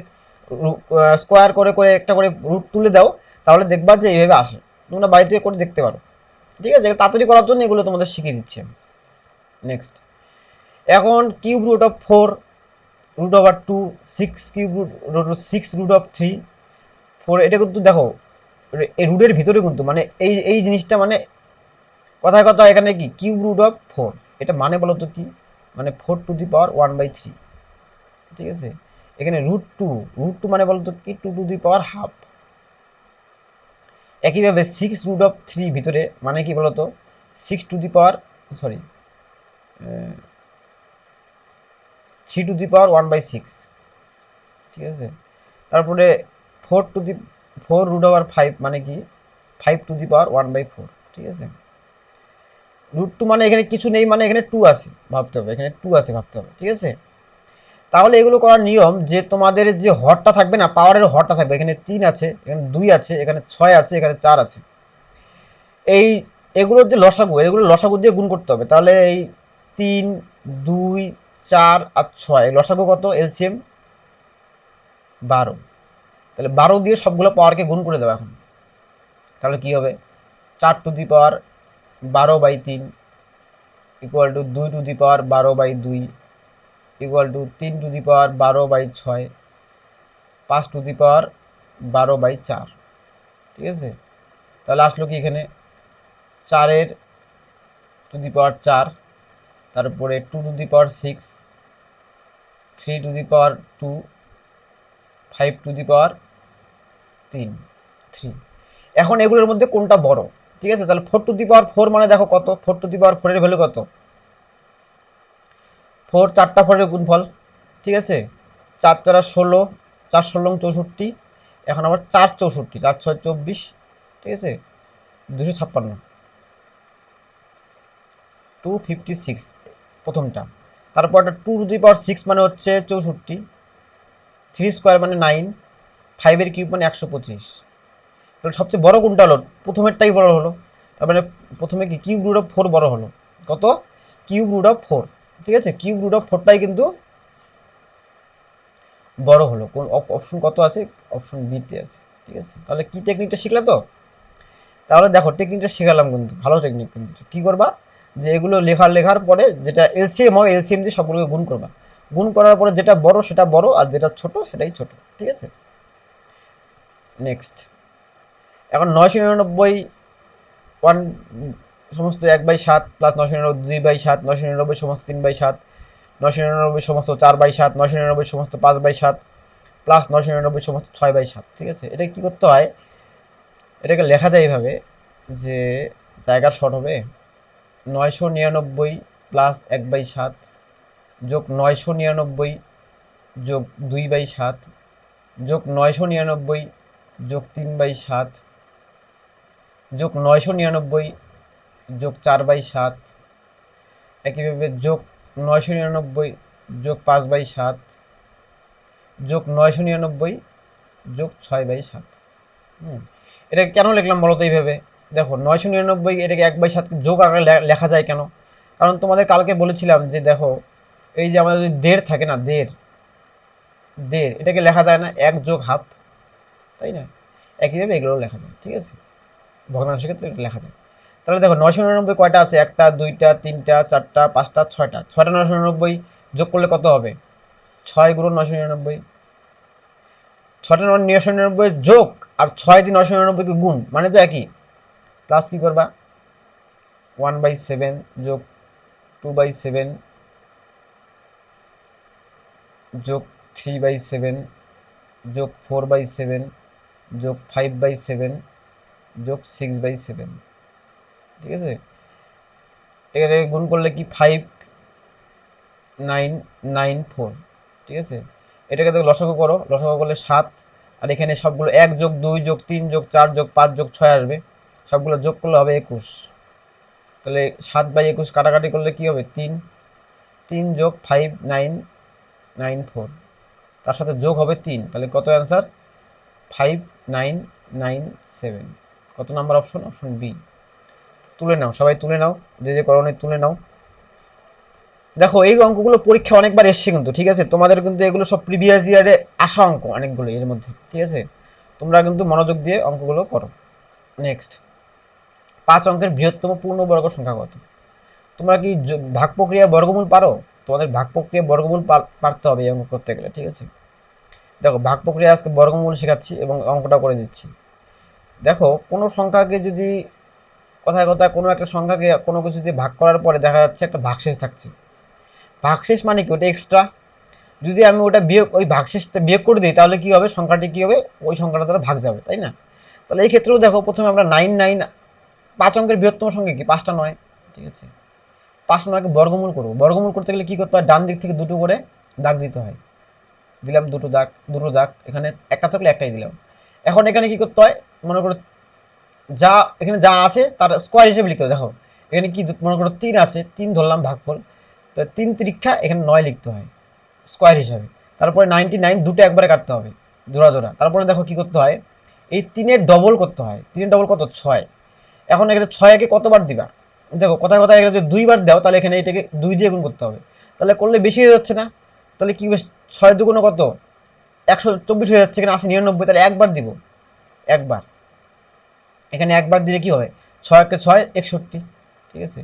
স্কোয়ার করে করে একটা করে রুট তুলে দাও, তাহলে দেখবা যে এইভাবে আসে। তোমরা বাড়িতে করে দেখতে পারো, ঠিক আছে। তাড়াতাড়ি করার জন্য এগুলো তোমাদের শিখিয়ে দিচ্ছি। নেক্সট, এখন cube root of 4 root over 2, 6 cube root 6 root of 3 4, এটা কিন্তু দেখো এই রুটের ভিতরে কিন্তু মানে এই জিনিসটা মানে কথায় কথা এখানে কি কিউব রুট অফ 4, এটা মানে বলো তো কি, মানে 4^1/3, ঠিক আছে। এখানে √2 মানে বলতো কি 2^½ একইভাবে 6√3 ভিতরে মানে কি বলতো 3^1/6, ঠিক আছে। তারপরে 4√5 মানে কি 5^1/4, ঠিক আছে। √2 মানে এখানে কিছু নেই, মানে এখানে 2 আছে ভাবতে হবে, এখানে 2 আছে ভাবতে হবে, ঠিক আছে। তাহলে এগুলো করার নিয়ম যে তোমাদের যে হরটা থাকবে না, পাওয়ারের হরটা থাকবে, এখানে 3 আছে, এখানে 2 আছে, এখানে 6 আছে, এখানে 4 আছে, এই এগুলোর যে লসাগু, এগুলো লসাগু দিয়ে গুণ করতে হবে। তাহলে এই 3, 2, 4 আর 6 লসাগু কত, এলসিএম 12, তাহলে 12 দিয়ে সবগুলো পাওয়ারকে গুণ করে দেবো এখন। তাহলে কি হবে, 4^12/3 ইকুয়াল টু 2^12/2 ইকুয়াল টু 3^12/6, 5^12/4, ঠিক আছে। তাহলে আসলো কি এখানে 4^4, তারপরে 2^6, 3^2, 5^3। এখন এগুলোর মধ্যে কোনটা বড়, ঠিক আছে। তাহলে 4^4 মানে দেখো কত, 4^4 এর ভ্যালু কত, 4 4টা 4 এর গুণফল, ঠিক আছে। 4 4 16, 4 16 64, এখন আবার 4 64, 4 6 24, ঠিক আছে, 256, 256 প্রথমটা। তারপর একটা 2^6 মানে হচ্ছে 64, 3 স্কোয়ার মানে 9, 5 এর কিউব মানে 125। তাহলে সবচেয়ে বড় কোনটা হলো, প্রথমেরটাই বড় হলো। তার মানে প্রথমে কি কিউব রুট অফ 4 বড় হলো, কত, কিউব রুট অফ 4, ঠিক আছে। কিউব রুট অফ 4টাই কিন্তু বড় হলো। কোন অপশন কত আছে, অপশন বিতে আছে, ঠিক আছে। তাহলে কি টেকনিকটা শিখলে তো, তাহলে দেখো টেকনিকটা শেখালাম কিন্তু ভালো টেকনিক, কিন্তু কি করবা যে এগুলো লেখার পরে যেটা এলসিএম হয়, এলসিএম দিয়ে সবগুলোকে গুণ করবা, গুণ করার পরে যেটা বড় সেটা বড়, আর যেটা ছোট সেটাই ছোট, ঠিক আছে। নেক্সট, এখন 999 ওয়ান সমস্ত 1/7 প্লাস 999 2/7, 999 সমস্ত 3/7, 999 সমস্ত 4/7, 999 সমস্ত 5/7 প্লাস 999 সমস্ত 6/7, ঠিক আছে। এটা কি করতে হয়, এটাকে লেখা যায় এইভাবে যে জায়গার শর্ট হবে 999 প্লাস 1/7 যোগ 999 যোগ 2/7 যোগ 999 যোগ 3/7 যোগ 999 যোগ 4/7, একইভাবে যোগ 999 যোগ 5/7 যোগ 999 যোগ 6/7। এটা কেন লিখলাম বলো তো এইভাবে, দেখো 999 এটাকে 1/7 যোগ আকারে লেখা যায় কেন, কারণ তোমাদের কালকে বলেছিলাম যে দেখো এই যে আমাদের যদি দেড় থাকে না, দেড় দেড় এটাকে লেখা যায় না 1 যোগ হাফ, তাই না। একইভাবে এগুলো লেখা যায়, ঠিক আছে, ভগ্নাংশের ক্ষেত্রে এটা লেখা যায়। তাহলে দেখো 999 কয়টা আছে, 1টা 2টা 3টা 4টা 5টা 6টা, 6টা 999 যোগ করলে কত হবে, 6 গুণ 999, 6টা 999 যোগ আর 6 দিয়ে 999 কে গুণ মানে তো একই, প্লাস কি করবা 1/7 যোগ 2/7 যোগ 3/7 যোগ 4/7 যোগ 5/7 যোগ 6/7, ঠিক আছে। এখানে গুণ করলে কি 5 994, ঠিক আছে। এটাকে দেখো লসাগু করো, লসাগু করলে 7, আর এখানে সবগুলো 1 যোগ 2 যোগ 3 যোগ 4 যোগ 5 যোগ 6 আসবে, সবগুলো যোগ করলে হবে 21। তাহলে 7/21 কাটাকাটি করলে কি হবে 3, 3 যোগ 5 994, তার সাথে যোগ হবে 3, তাহলে কত অ্যান্সার 5997। কত নাম্বার অপশন? Option B. তুলে নাও, সবাই তুলে নাও, যে যে করণীয় তুলে নাও। দেখো এই অঙ্কগুলো পরীক্ষা অনেকবার এসছে কিন্তু, ঠিক আছে, তোমাদের কিন্তু এগুলো সব প্রিভিয়াস ইয়ারে আসা অঙ্ক অনেকগুলো এর মধ্যে, ঠিক আছে, তোমরা কিন্তু মনোযোগ দিয়ে অঙ্কগুলো করো। নেক্সট, 5 অঙ্কের বৃহত্তম পূর্ণবর্গ সংখ্যা কত? তোমরা কি ভাগ প্রক্রিয়া বর্গমূল পারো? তোমাদের ভাগ প্রক্রিয়া বর্গমূল পারতে হবে এই অঙ্ক করতে গেলে, ঠিক আছে। দেখো ভাগ প্রক্রিয়া আজকে বর্গমূল শেখাচ্ছি এবং অঙ্কটা করে দিচ্ছি। দেখো কোনো সংখ্যাকে যদি, কথায় কথায় কোনো একটা সংখ্যাকে কোনো কিছু দিয়ে ভাগ করার পরে দেখা যাচ্ছে একটা ভাগশেষ থাকছে। ভাগশেষ মানে কি? ওটা এক্সট্রা। যদি আমি ওটা বিয়োগ, ওই ভাগশেষটা বিয়োগ করে দিই, তাহলে কি হবে? সংখ্যাটি কি হবে? ওই সংখ্যাটা দ্বারা ভাগ যাবে, তাই না? তাহলে এই ক্ষেত্রেও দেখো প্রথমে আমরা 9 5 অঙ্কের বৃহত্তম সংখ্যা কি? 5টা 9, ঠিক আছে। 5 9কে বর্গমূল করবো। বর্গমূল করতে গেলে কি করতে হয়? ডান দিক থেকে দুটো করে দাগ দিতে হয়। দিলাম দুটো দাগ, দুটো দাগ, এখানে একটা থাকলে একটাই দিলাম। এখন এখানে কি করতে হয়? মনে করো যা এখানে যা আছে তার স্কোয়ার হিসেবে লিখতে হয়। দেখো এখানে কি মনে করো 3 আছে, 3 ধরলাম ভাগফল, তো 3 তিরিক্ষা এখানে 9 লিখতে হয় স্কোয়ার হিসাবে। তারপরে 99 দুটো একবারে কাটতে হবে জোড়া জোড়া। তারপরে দেখো কি করতে হয়? এই 3-এর ডবল করতে হয়। 3-এর ডবল কত? 6। এখন এখানে 6-কে কতবার দিবা? দেখো কথায় কথায় এখানে যদি 2বার দাও, তাহলে এখানে এটাকে 2 দিয়ে গুণ করতে হবে। তাহলে করলে বেশি হয়ে যাচ্ছে না? তাহলে কি হবে? 6 দুগুণ কত? 124 হয়ে যাচ্ছে। এখানে আছে 99, তাহলে একবার দিব, একবার। এখানে একবার দিলে কি হয়? 6 6 61, ঠিক আছে।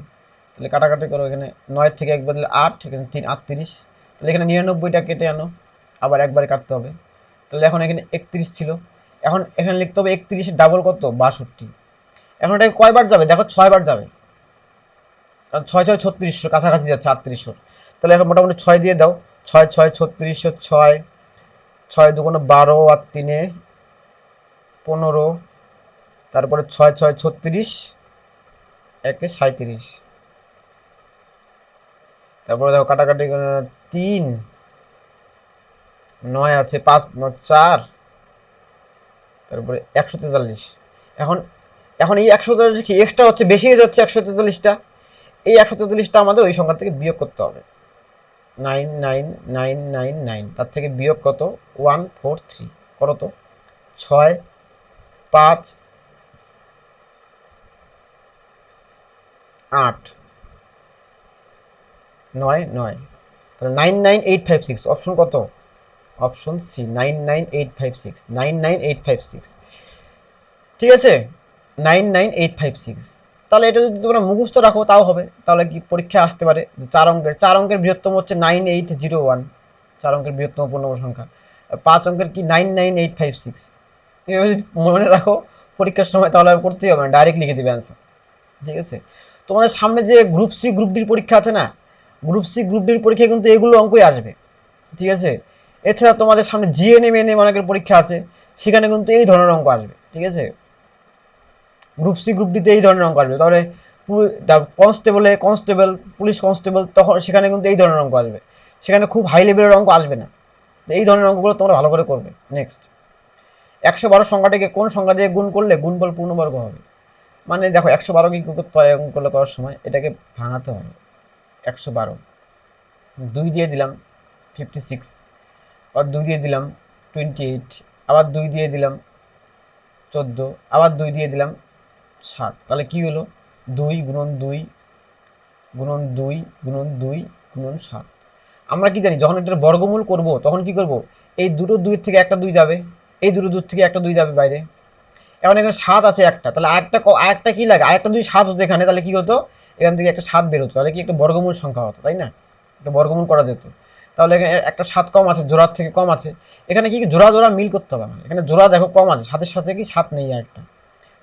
তাহলে কাটাকাটি করো, এখানে 9 থেকে একবার দিলে 8, এখানে 3 38, তাহলে এখানে 99টা কেটে আনো, আবার একবারে কাটতে হবে। তাহলে এখন এখানে 31 ছিল। এখন এখানে লিখতে হবে 31-এর ডাবল কত? 62। এখন এটা কয়বার যাবে? দেখো 6বার যাবে, কারণ 6 6 3600, কাছাকাছি যাচ্ছে 3800। তাহলে এখন মোটামুটি 6 দিয়ে দাও। 6 6 3600, 6 6 দুগুণ 12 আর 3-এ 15, তারপরে 6 6 36, 1-এ 37। তারপরে দেখো কাটাকাটি 3 9 আছে, 5 9 4, তারপরে 143। এখন এখন এই 143 কি এক্সট্রা হচ্ছে? বেশি হয়ে যাচ্ছে 143টা। এই 143টা আমাদের ওই সংখ্যা থেকে বিয়োগ করতে হবে। 99999, তার থেকে বিয়োগ কত? 143। করো তো। 6 5 8 9 9, তাহলে 99856। অপশন কত? অপশন সি, 99856, 99856, ঠিক আছে, 99856। তাহলে এটা যদি তোমরা মুখস্থ রাখো তাও হবে। তাহলে কি পরীক্ষা আসতে পারে? 4 অঙ্কের বৃহত্তম হচ্ছে 9801, 4 অঙ্কের বৃহত্তম পূর্ণবর্গ সংখ্যা। 5 অঙ্কের কি? 99856। এভাবে যদি মনে রাখো পরীক্ষার সময়, তাহলে আর করতেই হবে না, ডাইরেক্ট লিখে দিবে অ্যান্সার, ঠিক আছে। তোমাদের সামনে যে গ্রুপ সি গ্রুপ ডির পরীক্ষা আছে না, গ্রুপ সি গ্রুপ ডির পরীক্ষা কিন্তু এগুলো অঙ্কই আসবে, ঠিক আছে। এছাড়া তোমাদের সামনে জিএনএম এনএম অনেকের পরীক্ষা আছে, সেখানে কিন্তু এই ধরনের অঙ্ক আসবে, ঠিক আছে। গ্রুপ সি গ্রুপ ডিতে এই ধরনের অঙ্ক আসবে। তাহলে কনস্টেবল, পুলিশ কনস্টেবল, তখন সেখানে কিন্তু এই ধরনের অঙ্ক আসবে। সেখানে খুব হাই লেভেলের অঙ্ক আসবে না। এই ধরনের অঙ্কগুলো তোমরা ভালো করে করবে। নেক্সট, 112 সংখ্যাটিকে কোন সংখ্যা দিয়ে গুণ করলে গুণফল পূর্ণবর্গ হবে? মানে দেখো 112 কি করতে হয় গুণ করলে করার সময়? এটাকে ভাঙাতে হয়। 112 2 দিয়ে দিলাম 56, আবার 2 দিয়ে দিলাম 28, আবার 2 দিয়ে দিলাম 14, আবার 2 দিয়ে দিলাম 7। তাহলে কি হলো? 2 গুণন 2 গুণন 2 গুণন 2 গুণন 7। আমরা কি জানি? যখন এটার বর্গমূল করব তখন কি করব? এই দুটো 2 থেকে একটা 2 যাবে, এই দুটো 2 থেকে একটা 2 যাবে বাইরে। এখন এখানে 7 আছে একটা, তাহলে আরেকটা কি লাগে? আরেকটা 2 7 হতো এখানে, তাহলে কি হতো? এখান থেকে একটা 7 বের হতো, তাহলে কি একটা বর্গমূল সংখ্যা হতো, তাই না? একটা বর্গমূল করা যেত। তাহলে এখানে একটা 7 কম আছে, জোড়ার থেকে কম আছে। এখানে কি জোড়া জোড়া মিল করতে হবে না, এখানে জোড়া দেখো কম আছে, 7-এর সাথে কি 7 নেই আরেকটা।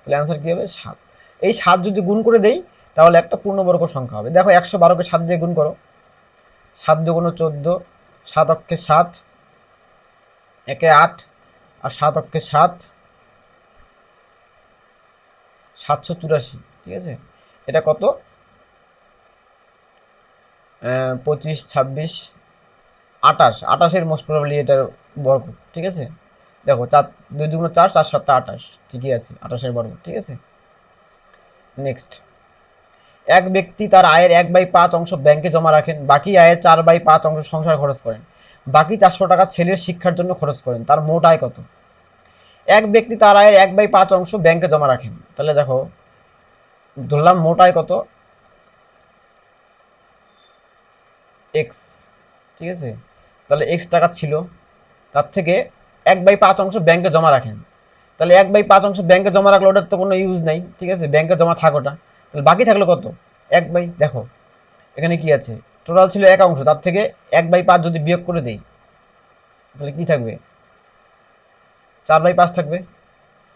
তাহলে অ্যান্সার কি হবে? 7। এই 7 যদি গুণ করে দেই, তাহলে একটা পূর্ণবর্গ সংখ্যা হবে। দেখো 112কে 7 দিয়ে গুণ করো। 7 দুগুণ 14, 7 অক্ষে 7, একে 8, আর 7 অক্ষে 7, 784, ঠিক আছে। এটা কত? 25, 26, 28, 28-এর মোস্ট প্রবাবলি এটার বর্গ, ঠিক আছে। দেখো 4 2 2 4, 4 7 28, ঠিকই আছে, 28-এর বর্গ, ঠিক আছে। নেক্সট, এক ব্যক্তি তার আয়ের 1/5 অংশ ব্যাংকে জমা রাখেন, বাকি আয়ের 4/5 অংশ সংসার খরচ করেন, বাকি 400 টাকা ছেলের শিক্ষার জন্য খরচ করেন, তার মোট আয় কত? এক ব্যক্তি তার আয়ের 1/5 অংশ ব্যাংকে জমা রাখেন, তাহলে দেখো ধরলাম মোট আয় কত, এক্স, ঠিক আছে। তাহলে এক্স টাকা ছিল, তার থেকে 1/5 অংশ ব্যাংকে জমা রাখেন, তাহলে 1/5 অংশ ব্যাংকে জমা রাখলে ওটার তো কোনো ইউজ নাই, ঠিক আছে, ব্যাংকে জমা থাক ওটা। তাহলে বাকি থাকলো কত? 1/, দেখো এখানে কি আছে, টোটাল ছিল 1 অংশ, তার থেকে 1/5 যদি বিয়োগ করে দেই তাহলে কি থাকবে? 4/5 থাকবে,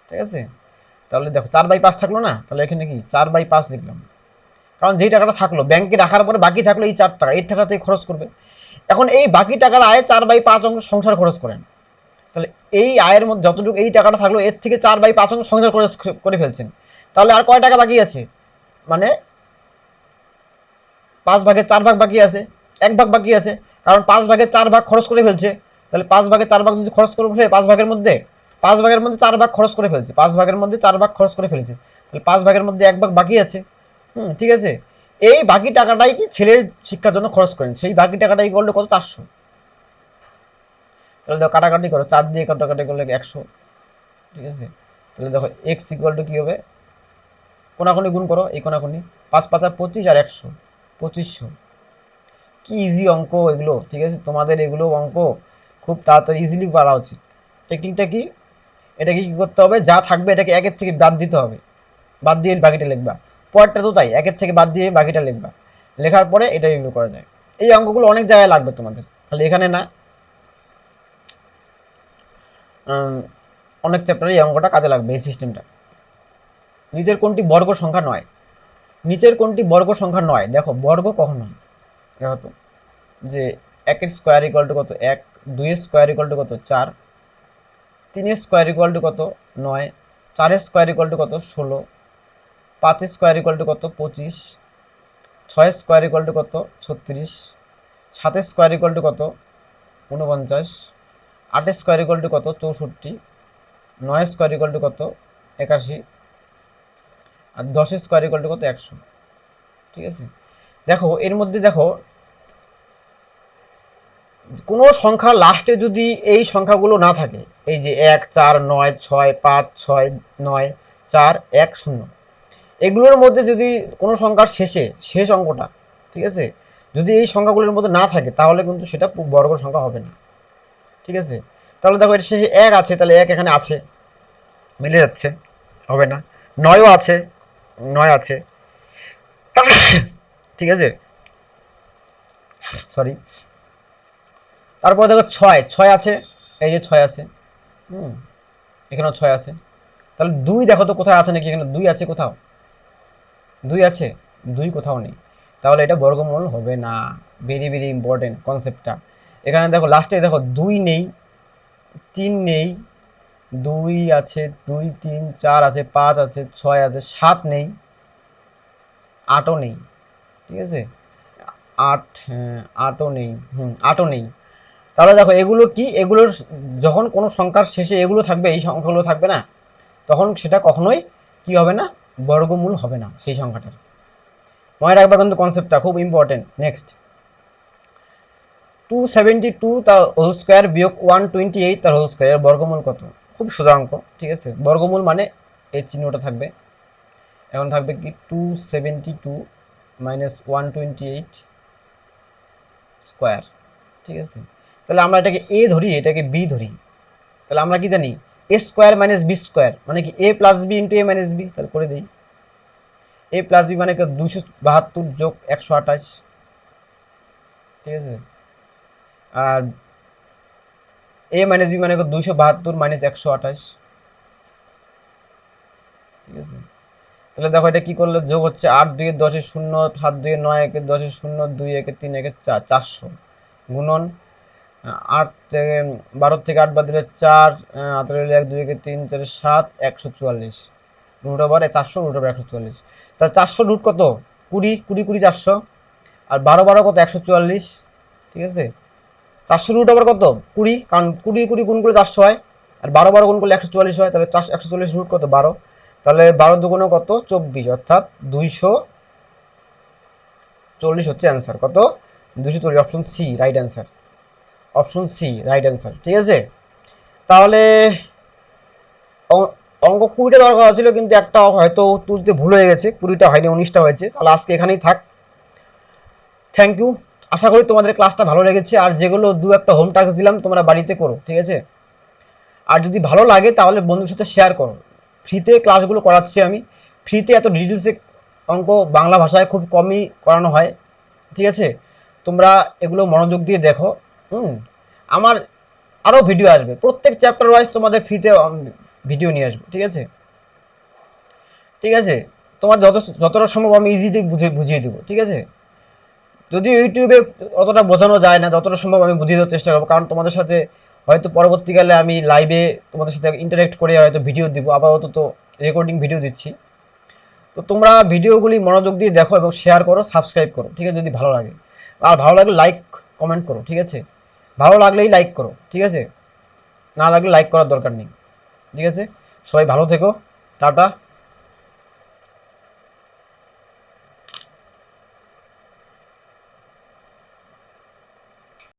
ঠিক আছে। তাহলে দেখো 4/5 থাকলো না, তাহলে এখানে কি 4/5 লিখলাম, কারণ যেই টাকাটা থাকলো ব্যাংকে রাখার পরে বাকি থাকলো এই 4 টাকা, এই টাকাতেই খরচ করবে। এখন এই বাকি টাকার আয় 4/5 অংশ সংসার খরচ করেন, তাহলে এই আয়ের মধ্যে যতটুকু এই টাকাটা থাকলো এর থেকে 4/5 অংশ সংসার খরচ করে ফেলছেন, তাহলে আর কয় টাকা বাকি আছে? মানে 5/4 বাকি আছে, 1 ভাগ বাকি আছে, কারণ 5/4 খরচ করে ফেলছে। তাহলে 5/4 যদি খরচ করে ফেলে 5 ভাগের মধ্যে 4 ভাগ খরচ করে ফেলছে, 5 ভাগের মধ্যে 4 ভাগ খরচ করে ফেলেছে, তাহলে 5 ভাগের মধ্যে 1 ভাগ বাকি আছে। ঠিক আছে। এই বাকি টাকাটাই কি ছেলের শিক্ষার জন্য খরচ করেন, সেই বাকি টাকাটাই করলে কত? 400। তাহলে দেখো কাটাকাটি করো, 4 দিয়ে কাটাকাটি করলে 100, ঠিক আছে। তাহলে দেখো এক্স ইকুয়াল টু কি হবে, কোনাকুনি গুণ করো, এই কোনাকুনি 5 5 25 আর 100, 2500। কি ইজি অঙ্ক এগুলো, ঠিক আছে, তোমাদের এগুলো অঙ্ক খুব তাড়াতাড়ি ইজিলি পারা উচিত। টেকনিকটা কি, এটাকে কি করতে হবে, যা থাকবে এটাকে একের থেকে বাদ দিতে হবে, বাদ দিয়ে বাকিটা লিখবা। পরেরটা তো তাই, একের থেকে বাদ দিয়ে বাকিটা লিখবা, লেখার পরে এটা রিভিউ করা যায়। এই অঙ্কগুলো অনেক জায়গায় লাগবে তোমাদের, খালি এখানে না, অনেক চ্যাপ্টারে এই অঙ্কটা কাজে লাগবে, এই সিস্টেমটা। নিচের কোনটি বর্গ সংখ্যা নয়? নিচের কোনটি বর্গ সংখ্যা নয়? দেখো বর্গ কখন হয়, দেখো তো, যে 1-এর স্কোয়ার ইকুয়াল টু কত 1, 2-এর স্কোয়ার ইকুয়াল টু কত 4, 3-এর স্কোয়ার ইকুয়াল টু কত 9, 4-এর স্কোয়ার ইকুয়াল টু কত 16, 5-এর স্কোয়ার ইকুয়াল টু কত 25, 6-এর স্কোয়ার ইকুয়াল টু কত 36, 7-এর স্কোয়ার ইকুয়াল টু কত 49, 8-এর স্কোয়ার ইকুয়াল টু কত 64, 9-এর স্কোয়ার ইকুয়াল টু কত 81, আর 10-এর স্কোয়ার ইকুয়াল টু কত 100, ঠিক আছে। দেখো এর মধ্যে দেখো কোনো সংখ্যার লাস্টে যদি এই সংখ্যাগুলো না থাকে, এই যে 1 4 9 6 5 6 9 4 1 0, এগুলোর মধ্যে যদি কোনো সংখ্যার শেষে শেষ অঙ্কটা, ঠিক আছে, যদি এই সংখ্যাগুলোর মধ্যে না থাকে তাহলে কিন্তু সেটা বর্গ সংখ্যা হবে না, ঠিক আছে। তাহলে দেখো এর শেষে 1 আছে, তাহলে 1 এখানে আছে, মিলে যাচ্ছে, হবে না। 9ও আছে, 9 আছে, ঠিক আছে, সরি। তারপরে দেখো 6 6 আছে, এই যে 6 আছে, হুম, এখানেও 6 আছে। তাহলে 2 দেখো তো কোথায় আছে নাকি, এখানে 2 আছে কোথাও, 2 আছে, 2 কোথাও নেই, তাহলে এটা বর্গমূল হবে না। ভেরি ভেরি ইম্পর্টেন্ট কনসেপ্টটা। এখানে দেখো লাস্টে দেখো 2 নেই, 3 নেই, 2 আছে, 2 3 4 আছে, 5 আছে, 6 আছে, 7 নেই, 8ও নেই, ঠিক আছে, 8, হ্যাঁ 8ও নেই, 8ও নেই। তাহলে দেখো এগুলো কি, এগুলোর যখন কোনো সংখ্যার শেষে এগুলো থাকবে, এই সংখ্যাগুলো থাকবে না, তখন সেটা কখনোই কি হবে না, বর্গমূল হবে না সেই সংখ্যাটার। মনে রাখবা কিন্তু কনসেপ্টটা খুব ইম্পর্টেন্ট। নেক্সট, 272 তার হোল স্কোয়ার বিয়োগ 128 তার হোল স্কোয়ার, বর্গমূল কত? খুব সোজা অঙ্ক, ঠিক আছে, বর্গমূল মানে এই চিহ্নটা থাকবে, এখন থাকবে কি 272 মাইনাস 128 স্কোয়ার, ঠিক আছে। তাহলে আমরা এটাকে এ ধরি, এটাকে বি ধরি, তাহলে আমরা কি জানি, এ স্কোয়ার মাইনাস বি স্কোয়ার মানে কি এ প্লাস বি ইন্টু এ মাইনাস বি, তাহলে করে দিই। এ প্লাস বি মানে 272 যোগ 128, ঠিক আছে, আর এ মাইনাস বি মানে 272 মাইনাস 128, ঠিক আছে। তাহলে দেখো এটা কি করলে যোগ হচ্ছে, 8 2 10 0, 7 2 9 1 10 0, 2 1 3 1 4, 400 গুণন 8 থেকে 12 থেকে 8 বাদ দিলে 4, 18 1 2 1 3 4 7, 144 রুট ওভার 400 রুট ওভার 144। তাহলে 400 রুট কত 20, 20 20 400, আর 12 12 কত 144, ঠিক আছে। 400 রুট ওভার কত 20, কারণ 20 20 গুণ করলে 400 হয়, আর 12 12 গুণ করলে 144 হয়, তাহলে 144 রুট কত 12, তাহলে 12 দুগুণে কত 24, অর্থাৎ 240 হচ্ছে অ্যান্সার। কত 240, option C right answer, option C right answer, ঠিক আছে। তাহলে অঙ্ক 20টা দেওয়ার কথা ছিল, কিন্তু একটা হয়তো তুলতে ভুল হয়ে গেছে, 20টা হয়নি 19টা হয়েছে। তাহলে আজকে এখানেই থাক, থ্যাংক ইউ। আশা করি তোমাদের ক্লাসটা ভালো লেগেছে, আর যেগুলো দু একটা হোম টাস্ক দিলাম তোমরা বাড়িতে করো, ঠিক আছে। আর যদি ভালো লাগে তাহলে বন্ধুর সাথে শেয়ার করো। ফ্রিতে ক্লাসগুলো করাচ্ছি আমি, ফ্রিতে এত ডিটেলসে অঙ্ক বাংলা ভাষায় খুব কমই করানো হয়, ঠিক আছে। তোমরা এগুলো মনোযোগ দিয়ে দেখো। হুম, আমার আরও ভিডিও আসবে, প্রত্যেক চ্যাপ্টার ওয়াইজ তোমাদের ফ্রিতে ভিডিও নিয়ে আসবো, ঠিক আছে। ঠিক আছে, তোমার যতটা সম্ভব আমি ইজিতে বুঝিয়ে দেবো, ঠিক আছে। যদিও ইউটিউবে অতটা বোঝানো যায় না, যতটা সম্ভব আমি বুঝিয়ে দেওয়ার চেষ্টা করবো, কারণ তোমাদের সাথে হয়তো পরবর্তীকালে আমি লাইভে তোমাদের সাথে ইন্টারেক্ট করে হয়তো ভিডিও দিব, আপাতত তো রেকর্ডিং ভিডিও দিচ্ছি। তো তোমরা ভিডিওগুলি মনোযোগ দিয়ে দেখো এবং শেয়ার করো, সাবস্ক্রাইব করো, ঠিক আছে, যদি ভালো লাগে। আর ভালো লাগলে লাইক কমেন্ট করো, ঠিক আছে। ভালো লাগলেই লাইক করো, ঠিক আছে, না লাগলে লাইক করার দরকার নেই, ঠিক আছে। সবাই ভালো থেকো, টাটা।